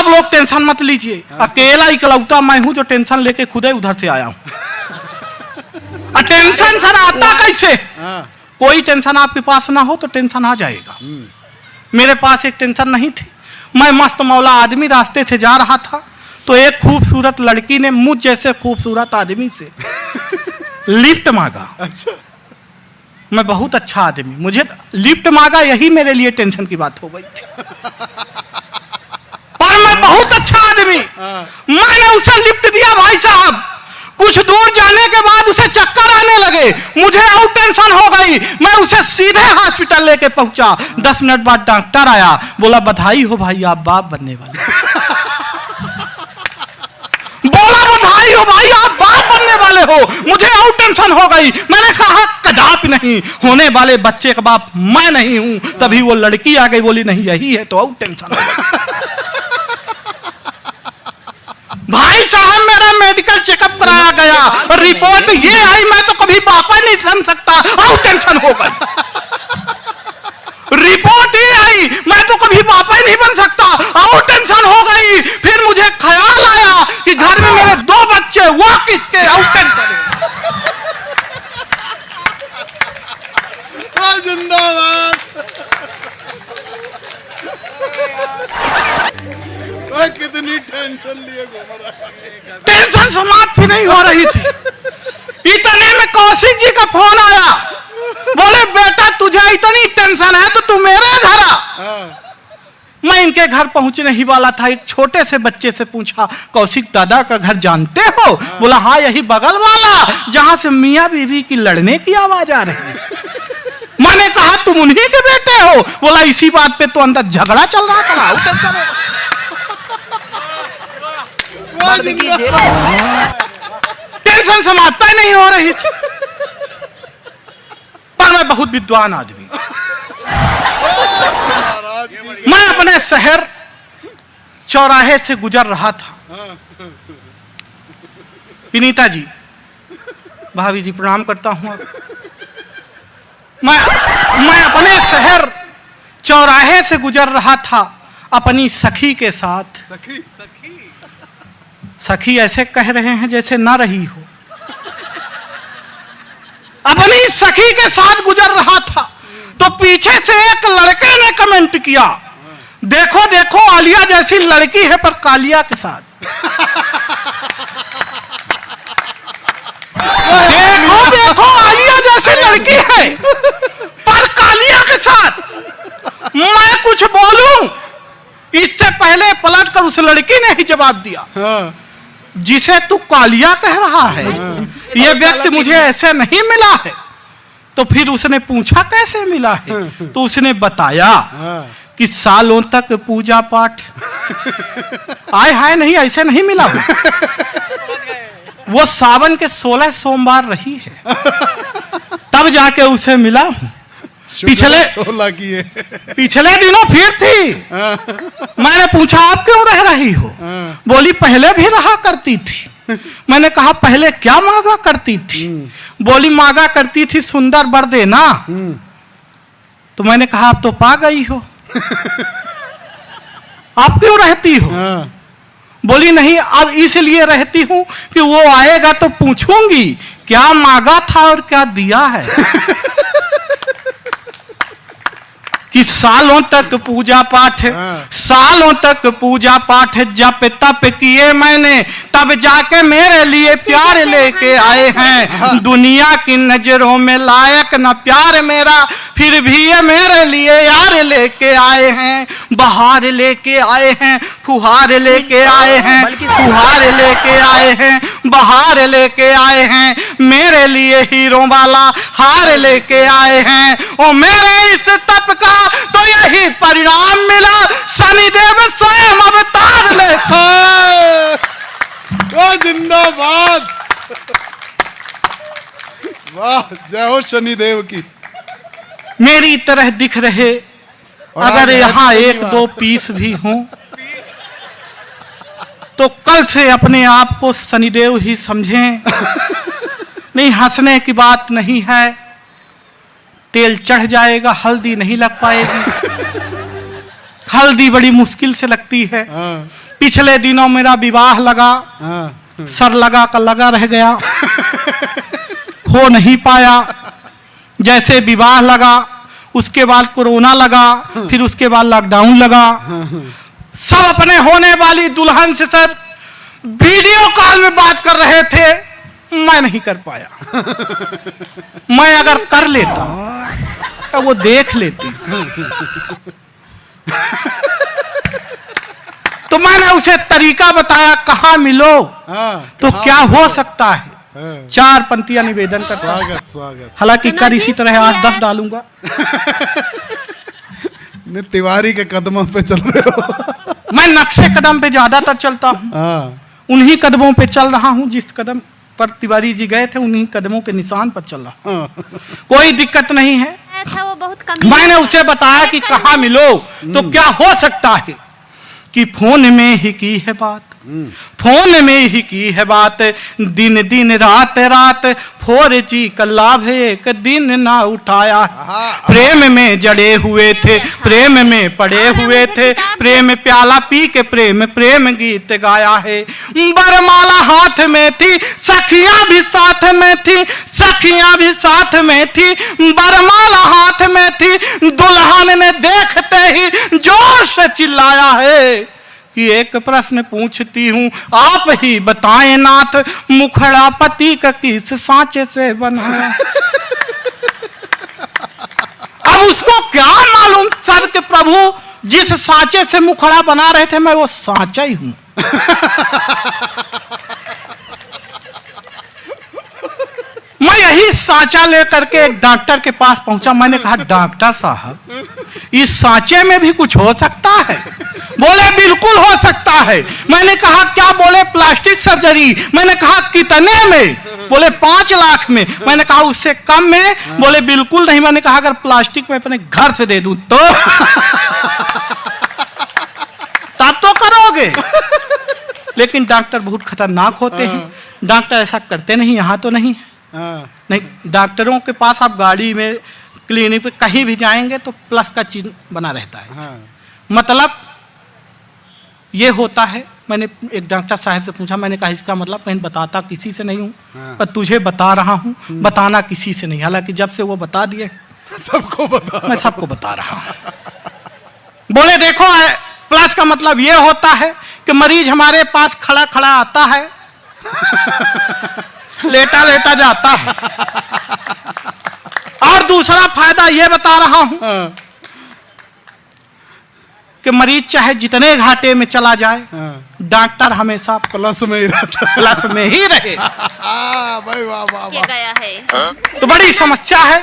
आप लोग टेंशन मत लीजिए, अकेला इकलौता मैं हूं जो टेंशन लेके खुद ही उधर से आया हूं। टेंशन सर आता कैसे? कोई टेंशन आपके पास ना हो तो टेंशन आ जाएगा। मेरे पास एक टेंशन नहीं थी। मैं मस्त मौला आदमी रास्ते से जा रहा था तो एक खूबसूरत लड़की ने मुझ जैसे खूबसूरत आदमी से लिफ्ट मांगा। अच्छा। मैं बहुत अच्छा आदमी, मुझे लिफ्ट मांगा, यही मेरे लिए टेंशन की बात हो गई थी। पर मैं बहुत अच्छा आदमी, मैंने उसे लिफ्ट दिया। भाई साहब कुछ दूर जाने के बाद उसे चक्कर आने लगे, मुझे और टेंशन हो गई। मैं उसे सीधे हॉस्पिटल लेके पहुंचा। 10 मिनट बाद डॉक्टर आया, बोला बधाई हो भाई आप बाप बनने वाले। बोला बधाई हो भाई आप बाप बनने वाले हो। मुझे और टेंशन हो गई। मैंने कहा कदापि नहीं, होने वाले बच्चे का बाप मैं नहीं हूं। तभी वो लड़की आ गई, बोली नहीं यही है, तो और टेंशन हो गई। भाई साहब मेरा मेडिकल चेकअप कराया गया, रिपोर्ट ये आई, मैं तो कभी पापा नहीं समझ सकता, और टेंशन हो गई। रिपोर्ट ये आई, मैं तो कभी पापा ही नहीं बन सकता, और टेंशन हो गई। फिर मुझे ख्याल आया कि घर में मेरे 2 बच्चे, वो किसके, और टेंशन। जिंदाबाद। कितनी टेंशन लिए घूम रहा है। टेंशन समाप्त ही नहीं हो रही थी। इतने में कौशिक जी का फोन आया, बोले बेटा तुझे इतनी टेंशन है तो तू मेरे घर आ। मैं इनके घर पहुंचने ही वाला था, एक छोटे से बच्चे से पूछा कौशिक दादा का घर जानते हो? बोला हाँ यही बगल वाला, जहां से मियां बीवी की लड़ने की आवाज आ रही है। मैंने कहा तुम उन्हीं के बेटे हो? बोला इसी बात पे तो अंदर झगड़ा चल रहा था। टेंशन समाप्त ही नहीं हो रही थी। पर मैं बहुत विद्वान आदमी, मैं अपने शहर चौराहे से गुजर रहा था। विनीता जी, भाभी जी प्रणाम करता हूं। मैं अपने शहर चौराहे से गुजर रहा था अपनी सखी के साथ। सखी ऐसे कह रहे हैं जैसे ना रही हो। अपनी सखी के साथ गुजर रहा था तो पीछे से एक लड़के ने कमेंट किया, देखो देखो आलिया जैसी लड़की है पर कालिया के साथ। देखो देखो आलिया जैसी लड़की है पर कालिया के साथ। मैं कुछ बोलूं इससे पहले पलट कर उस लड़की ने ही जवाब दिया, जिसे तू कालिया कह रहा है यह व्यक्ति मुझे ऐसे नहीं मिला है। तो फिर उसने पूछा कैसे मिला है? तो उसने बताया कि सालों तक पूजा पाठ। आय हाय नहीं, ऐसे नहीं मिला हूं। वो सावन के 16 सोमवार रही है तब जाके उसे मिला हूं। पिछले दिनों फिर थी। मैंने पूछा आप क्यों रह रही हो? बोली पहले भी रहा करती थी। मैंने कहा पहले क्या मांगा करती थी? बोली मांगा करती थी सुंदर वर देना। तो मैंने कहा आप तो पा गई हो, आप क्यों रहती हो? बोली नहीं अब इसलिए रहती हूं कि वो आएगा तो पूछूंगी क्या मांगा था और क्या दिया है। कि सालों तक पूजा पाठ, सालों तक पूजा पाठ जप तप किए मैंने, तब जाके मेरे लिए प्यार लेके आए हैं। दुनिया की नजरों में लायक न प्यार मेरा, फिर भी ये मेरे लिए यार लेके आए हैं। बहार लेके आए हैं, फुहार लेके आए हैं, फुहार लेके आए हैं, बहार लेके आए हैं। मेरे लिए हीरो वाला हार लेके आए हैं। ओ मेरे इस तप का तो यही परिणाम मिला, शनिदेव स्वयं अवतार लेके। जिंदाबाद, वाह, जय हो शनिदेव की। मेरी तरह दिख रहे अगर यहाँ 1-2 पीस भी हों तो कल से अपने आप को शनिदेव ही समझें। नहीं हंसने की बात नहीं है, तेल चढ़ जाएगा, हल्दी नहीं लग पाएगी। हल्दी बड़ी मुश्किल से लगती है, पिछले दिनों मेरा विवाह लगा, सर लगा का लगा रह गया, हो नहीं पाया। जैसे विवाह लगा, उसके बाद कोरोना लगा, फिर उसके बाद लॉकडाउन लगा। सब अपने होने वाली दुल्हन से सर वीडियो कॉल में बात कर रहे थे, मैं नहीं कर पाया। मैं अगर कर लेता तो वो देख लेती। तो मैंने उसे तरीका बताया, कहाँ मिलो तो क्या हो सकता है। 4 पंक्तियां निवेदन करता हूं। स्वागत। हालांकि कर इसी तरह 8-10 डालूंगा। तिवारी के कदमों पे चल रहे हो। मैं नक्शे कदम पे ज्यादातर चलता हूँ, उन्हीं कदमों पे चल रहा हूँ जिस कदम पर तिवारी जी गए थे, उन्हीं कदमों के निशान पर चल रहा। कोई दिक्कत नहीं है। वो बहुत मैंने उसे बताया कि कहाँ मिलो तो क्या हो सकता है, कि फोन में ही की है बात, फोन में ही की है बात, दिन दिन रात रात 4G का लाभ एक दिन ना उठाया। प्रेम में जड़े हुए थे, प्रेम में पड़े हुए थे, प्रेम प्याला पी के प्रेम प्रेम गीत गाया है। बरमाला हाथ में थी, सखियां भी साथ में थी, सखियां भी साथ में थी, बरमाला हाथ में थी। दुल्हन ने देखते ही जोर से चिल्लाया है कि एक प्रश्न पूछती हूँ, आप ही बताएं नाथ, मुखड़ा पति का किस सांचे से बना है। अब उसको क्या मालूम सर के प्रभु जिस सांचे से मुखड़ा बना रहे थे मैं वो सांचा ही हूं। मैं यही सांचा लेकर के एक डॉक्टर के पास पहुंचा। मैंने कहा, डॉक्टर साहब इस सांचे में भी कुछ हो सकता है? बोले बिल्कुल हो सकता है। मैंने कहा क्या? बोले प्लास्टिक सर्जरी। मैंने कहा कितने में? बोले 5 लाख में। मैंने कहा उससे कम में? बोले बिल्कुल नहीं। मैंने कहा अगर प्लास्टिक में अपने घर से दे दूं तो तब तो करोगे। लेकिन डॉक्टर बहुत खतरनाक होते हैं, डॉक्टर ऐसा करते नहीं। यहाँ तो नहीं है। नहीं, डॉक्टरों के पास आप गाड़ी में क्लिनिक पे कहीं भी जाएंगे तो प्लस का चिन्ह बना रहता है। मतलब ये होता है। मैंने एक डॉक्टर साहब से पूछा, मैंने कहा इसका मतलब मैं बताता किसी से नहीं हूँ, पर तुझे बता रहा हूँ, बताना किसी से नहीं। हालांकि जब से वो बता दिए सबको बता, मैं सबको बता रहा हूँ। बोले देखो प्लस का मतलब ये होता है कि मरीज हमारे पास खड़ा खड़ा आता है, लेटा लेटा जाता है। और दूसरा फायदा ये बता रहा हूं कि मरीज चाहे जितने घाटे में चला जाए, डॉक्टर हमेशा प्लस में ही रहता है। प्लस में ही रहे। भाई वाह वाह वाह। गया है। तो बड़ी समस्या है।